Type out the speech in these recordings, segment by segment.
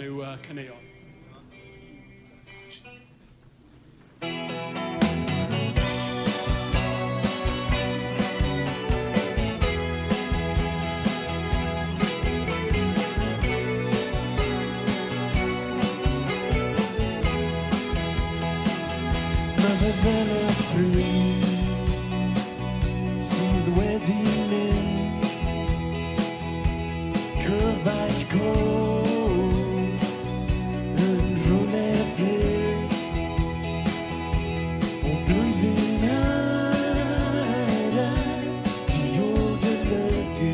nhw caneuon. Mae fe fel y ffrind sydd wedi mynd cyfaill cof yn rhywle bryd o blwyddyn arall tu ôl dy lygu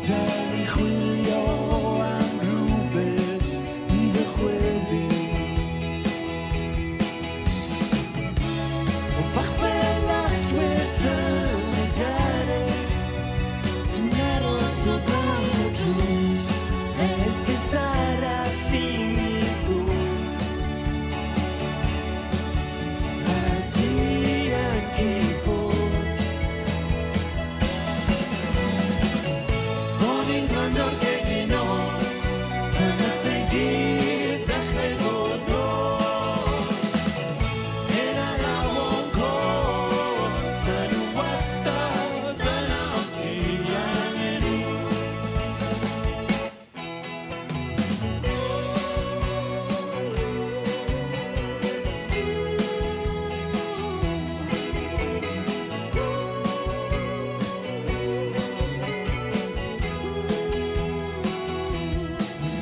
dal i chwilio am rhywbeth i fy chwelu. Bach fel allwedd yn y garreg sy'n aros o flaen y drws esgus arall i mi gwrdd a ti ac i ffwrdd. O'n i'n gwrando'r gegin nos pan nath ei gyd ddechrau dod nôl. Hyn a law o'n cor, maen nhw wastad yna os ti angen nhw.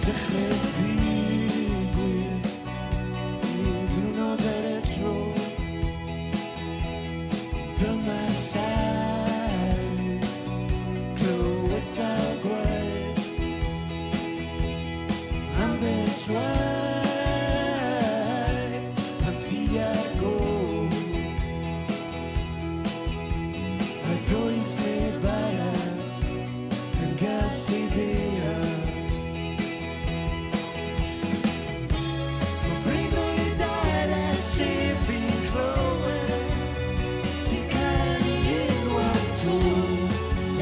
Dechrau digwydd un diwrnod ar y tro. Dyma llais clywes a gwaith ambell waith pan ti ag o a does neb arall yn gallu deall. Mae breuddwyd arall lle fi'n clywed ti'n cael ei unwaith to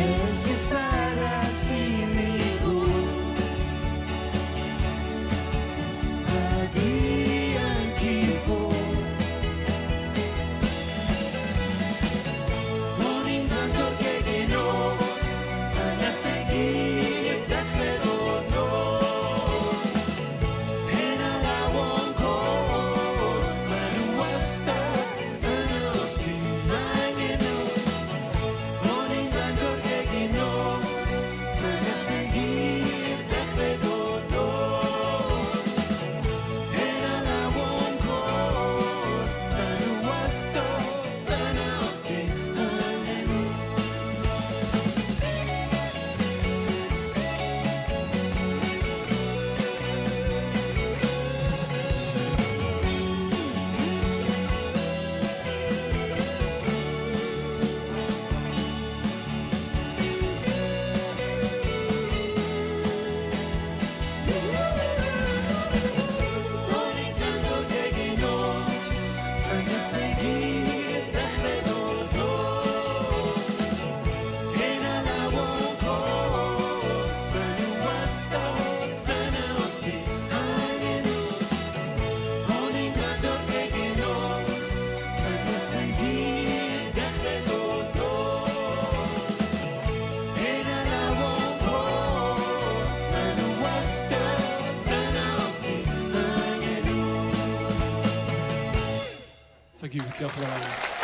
esgus arall i mi gwrdd a ti ac i ffwrdd. O'n i'n gwrando'r gegin nos pan nath ei gyd ddechrau dod nôl. Hyn a law o'n cor, maen nhw wastad yna os ti angen nhw. O'n i'n gwrando'r gegin nos pan nath ei gyd ddechrau dod nôl. Hyn a law o'n cor, maen nhw wastad yna os ti angen nhw. O'n i'n gwrando'r gegin nos pan nath ei gyd ddechrau dod nôl. Hyn a law o'n cor, maen nhw wastad yna os ti angen nhw. O'n i'n gwrando'r gegin nos pan nath ei gyd ddechrau dod nôl. Hyn a law o'n cor, maen nhw wastad yna os ti angen nhw. Thank you. Diolch yn fawr.